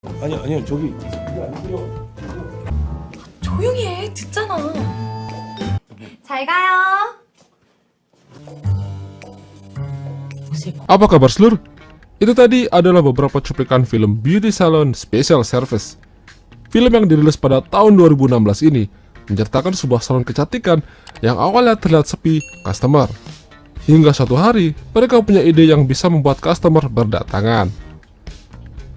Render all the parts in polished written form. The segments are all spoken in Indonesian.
아니요, 저기 그게 아니고요. 조용히 해. 듣잖아. 잘 가요. Apa kabar seluruh? Itu tadi adalah beberapa cuplikan film Beauty Salon Special Service. Film yang dirilis pada tahun 2016 ini menceritakan sebuah salon kecantikan yang awalnya terlihat sepi customer. Hingga suatu hari, mereka punya ide yang bisa membuat customer berdatangan.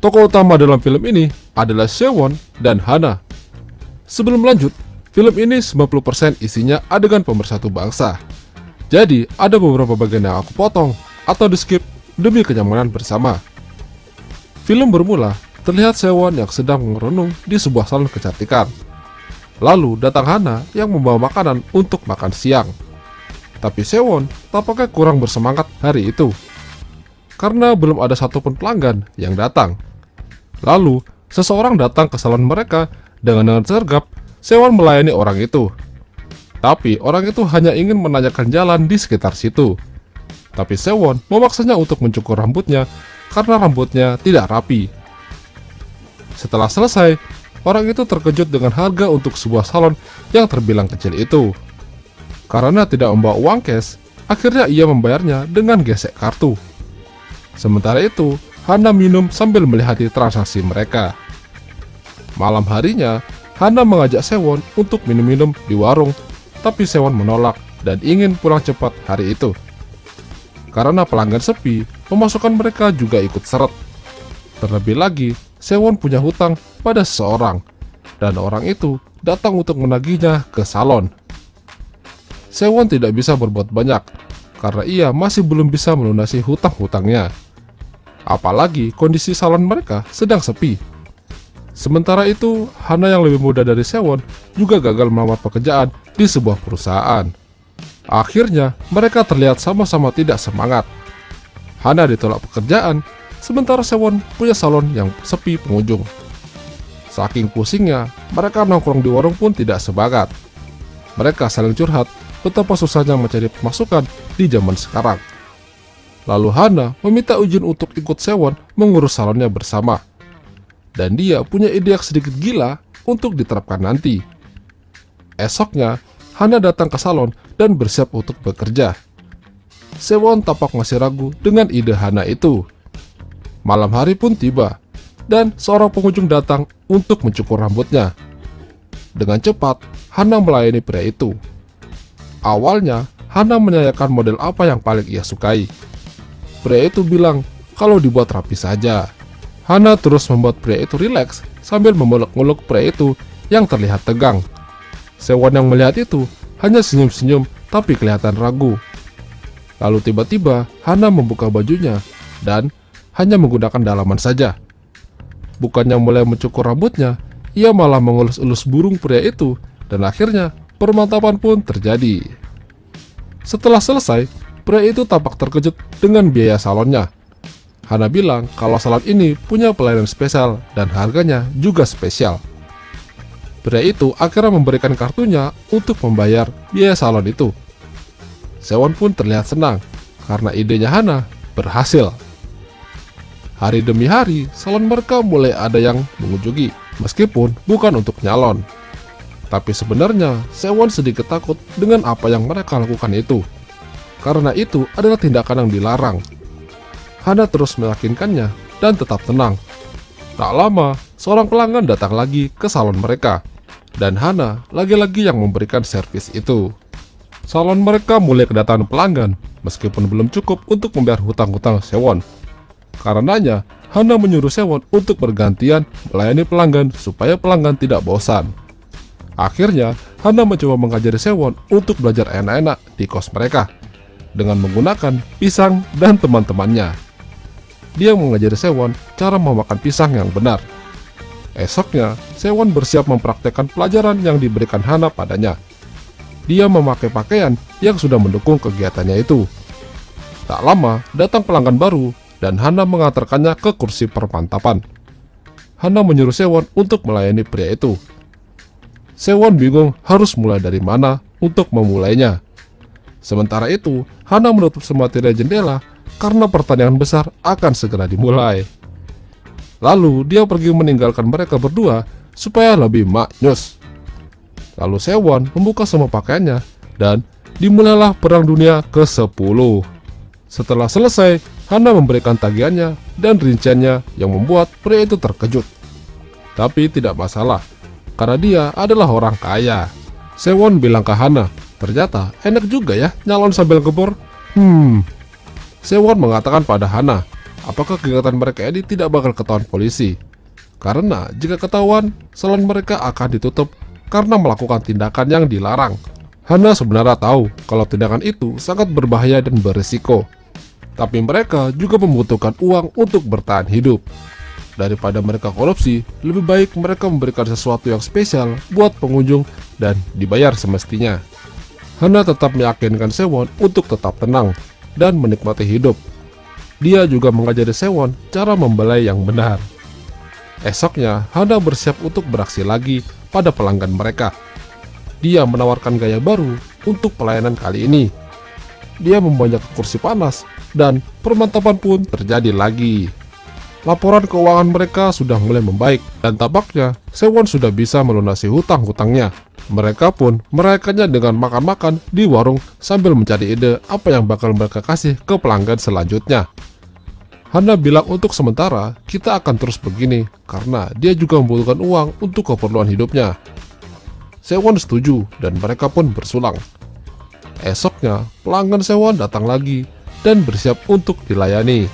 Tokoh utama dalam film ini adalah Sewon dan Hana. Sebelum lanjut, film ini 90% isinya adegan pemersatu bangsa. Jadi, ada beberapa bagian yang aku potong atau di-skip demi kenyamanan bersama. Film bermula, terlihat Sewon yang sedang merenung di sebuah salon kecantikan. Lalu datang Hana yang membawa makanan untuk makan siang. Tapi Sewon tampaknya kurang bersemangat hari itu, karena belum ada satupun pelanggan yang datang. Lalu, seseorang datang ke salon mereka dengan sergap Sewon melayani orang itu. Tapi orang itu hanya ingin menanyakan jalan di sekitar situ. Tapi Sewon memaksanya untuk mencukur rambutnya karena rambutnya tidak rapi. Setelah selesai, orang itu terkejut dengan harga untuk sebuah salon yang terbilang kecil itu. Karena tidak membawa uang cash, akhirnya ia membayarnya dengan gesek kartu. Sementara itu, Hana minum sambil melihati transaksi mereka. Malam harinya, Hana mengajak Sewon untuk minum-minum di warung, tapi Sewon menolak dan ingin pulang cepat hari itu. Karena pelanggan sepi, pemasukan mereka juga ikut seret. Terlebih lagi, Sewon punya hutang pada seseorang, dan orang itu datang untuk menagihnya ke salon. Sewon tidak bisa berbuat banyak, karena ia masih belum bisa melunasi hutang-hutangnya. Apalagi kondisi salon mereka sedang sepi. Sementara itu, Hana yang lebih muda dari Sewon juga gagal melamar pekerjaan di sebuah perusahaan. Akhirnya, mereka terlihat sama-sama tidak semangat. Hana ditolak pekerjaan, sementara Sewon punya salon yang sepi pengunjung. Saking pusingnya, mereka nongkrong di warung pun tidak semangat. Mereka saling curhat betapa susahnya mencari pemasukan di zaman sekarang. Lalu Hana meminta izin untuk ikut Sewon mengurus salonnya bersama. Dan dia punya ide yang sedikit gila untuk diterapkan nanti. Esoknya, Hana datang ke salon dan bersiap untuk bekerja. Sewon tampak masih ragu dengan ide Hana itu. Malam hari pun tiba, dan seorang pengunjung datang untuk mencukur rambutnya. Dengan cepat, Hana melayani pria itu. Awalnya, Hana menanyakan model apa yang paling ia sukai. Pria itu bilang kalau dibuat rapi saja. Hana terus membuat pria itu rileks sambil memeluk-meluk pria itu yang terlihat tegang. Sewon yang melihat itu hanya senyum-senyum tapi kelihatan ragu. Lalu tiba-tiba Hana membuka bajunya dan hanya menggunakan dalaman saja. Bukannya mulai mencukur rambutnya, ia malah mengelus-elus burung pria itu dan akhirnya permantapan pun terjadi. Setelah selesai, pria itu tampak terkejut dengan biaya salonnya. Hana bilang kalau salon ini punya pelayanan spesial dan harganya juga spesial. Pria itu akhirnya memberikan kartunya untuk membayar biaya salon itu. Sewon pun terlihat senang karena idenya Hana berhasil. Hari demi hari, salon mereka mulai ada yang mengunjungi, meskipun bukan untuk nyalon. Tapi sebenarnya, Sewon sedikit takut dengan apa yang mereka lakukan itu. Karena itu adalah tindakan yang dilarang. Hana terus meyakinkannya dan tetap tenang. Tak lama, seorang pelanggan datang lagi ke salon mereka. Dan Hana lagi-lagi yang memberikan servis itu. Salon mereka mulai kedatangan pelanggan, meskipun belum cukup untuk membayar hutang-hutang Sewon. Karenanya, Hana menyuruh Sewon untuk bergantian melayani pelanggan supaya pelanggan tidak bosan. Akhirnya, Hana mencoba mengajari Sewon untuk belajar enak-enak di kos mereka dengan menggunakan pisang dan teman-temannya. Dia mengajari Sewon cara memakan pisang yang benar. Esoknya, Sewon bersiap mempraktekkan pelajaran yang diberikan Hana padanya. Dia memakai pakaian yang sudah mendukung kegiatannya itu. Tak lama, datang pelanggan baru dan Hana mengantarkannya ke kursi permantapan. Hana menyuruh Sewon untuk melayani pria itu. Sewon bingung harus mulai dari mana untuk memulainya. Sementara itu, Hana menutup semua tirai jendela karena pertandingan besar akan segera dimulai. Lalu dia pergi meninggalkan mereka berdua supaya lebih maknyus. Lalu Sewon membuka semua pakaiannya dan dimulailah Perang Dunia ke-10. Setelah selesai, Hana memberikan tagihannya dan rinciannya yang membuat pria itu terkejut. Tapi tidak masalah, karena dia adalah orang kaya. Sewon bilang ke Hana, ternyata enak juga ya nyalon sambil gebor. Sewon mengatakan pada Hana, apakah kegiatan mereka ini tidak bakal ketahuan polisi. Karena jika ketahuan, salon mereka akan ditutup karena melakukan tindakan yang dilarang. Hana sebenarnya tahu kalau tindakan itu sangat berbahaya dan berisiko. Tapi mereka juga membutuhkan uang untuk bertahan hidup. Daripada mereka korupsi, lebih baik mereka memberikan sesuatu yang spesial buat pengunjung dan dibayar semestinya. Hana tetap meyakinkan Sewon untuk tetap tenang dan menikmati hidup. Dia juga mengajari Sewon cara membelai yang benar. Esoknya, Hana bersiap untuk beraksi lagi pada pelanggan mereka. Dia menawarkan gaya baru untuk pelayanan kali ini. Dia membajak kursi panas dan permantapan pun terjadi lagi. Laporan keuangan mereka sudah mulai membaik dan tampaknya Sewon sudah bisa melunasi hutang-hutangnya. Mereka pun merayakannya dengan makan-makan di warung sambil mencari ide apa yang bakal mereka kasih ke pelanggan selanjutnya. Hana bilang untuk sementara kita akan terus begini karena dia juga membutuhkan uang untuk keperluan hidupnya. Sewon setuju dan mereka pun bersulang. Esoknya pelanggan Sewon datang lagi dan bersiap untuk dilayani.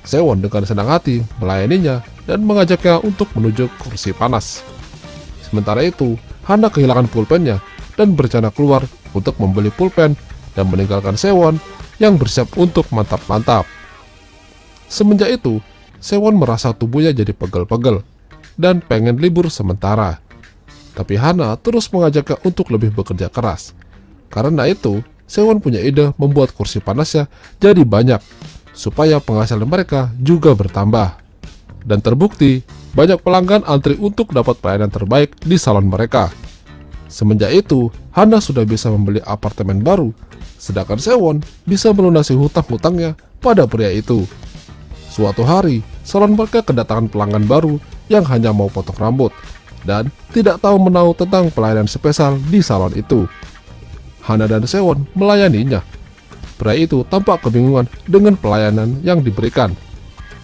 Sewon dengan senang hati melayaninya dan mengajaknya untuk menuju kursi panas. Sementara itu, Hana kehilangan pulpennya dan berencana keluar untuk membeli pulpen dan meninggalkan Sewon yang bersiap untuk mantap-mantap. Semenjak itu, Sewon merasa tubuhnya jadi pegel-pegel dan pengen libur sementara. Tapi Hana terus mengajaknya untuk lebih bekerja keras. Karena itu, Sewon punya ide membuat kursi panasnya jadi banyak, supaya penghasilan mereka juga bertambah. Dan terbukti, banyak pelanggan antri untuk dapat pelayanan terbaik di salon mereka. Semenjak itu, Hana sudah bisa membeli apartemen baru, sedangkan Sewon bisa melunasi hutang-hutangnya pada pria itu. Suatu hari, salon mereka kedatangan pelanggan baru yang hanya mau potong rambut dan tidak tahu menahu tentang pelayanan spesial di salon itu. Hana dan Sewon melayaninya. Pria itu tampak kebingungan dengan pelayanan yang diberikan.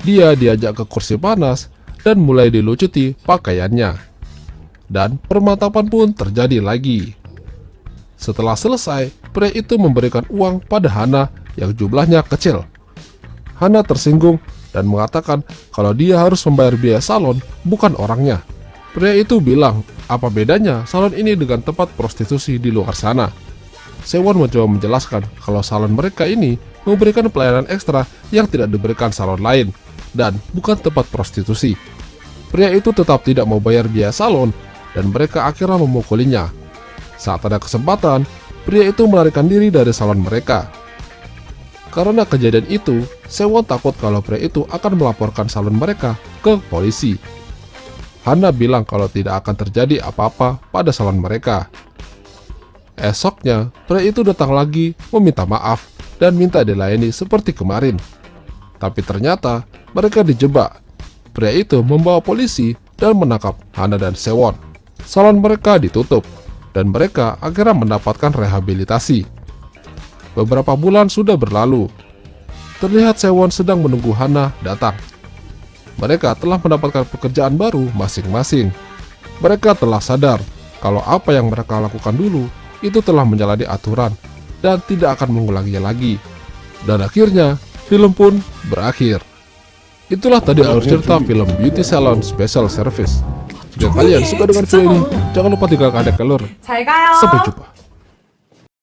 Dia diajak ke kursi panas dan mulai dilucuti pakaiannya. Dan permantapan pun terjadi lagi. Setelah selesai, pria itu memberikan uang pada Hana yang jumlahnya kecil. Hana tersinggung dan mengatakan kalau dia harus membayar biaya salon, bukan orangnya. Pria itu bilang, apa bedanya salon ini dengan tempat prostitusi di luar sana? Sewon mencoba menjelaskan kalau salon mereka ini memberikan pelayanan ekstra yang tidak diberikan salon lain, dan bukan tempat prostitusi. Pria itu tetap tidak mau bayar biaya salon, dan mereka akhirnya memukulinya. Saat ada kesempatan, pria itu melarikan diri dari salon mereka. Karena kejadian itu, Sewon takut kalau pria itu akan melaporkan salon mereka ke polisi. Hana bilang kalau tidak akan terjadi apa-apa pada salon mereka. Esoknya, pria itu datang lagi meminta maaf dan minta dilayani seperti kemarin. Tapi ternyata mereka dijebak. Pria itu membawa polisi dan menangkap Hana dan Sewon. Salon mereka ditutup dan mereka akhirnya mendapatkan rehabilitasi. Beberapa bulan sudah berlalu. Terlihat Sewon sedang menunggu Hana datang. Mereka telah mendapatkan pekerjaan baru masing-masing. Mereka telah sadar kalau apa yang mereka lakukan dulu itu telah menjalani aturan dan tidak akan mengulanginya lagi. Dan akhirnya, film pun berakhir. Itulah tadi alur cerita film Beauty Salon Special Service. Jika kalian suka dengan film ini, jangan lupa tinggalkan like, 잘 가요. sampai jumpa.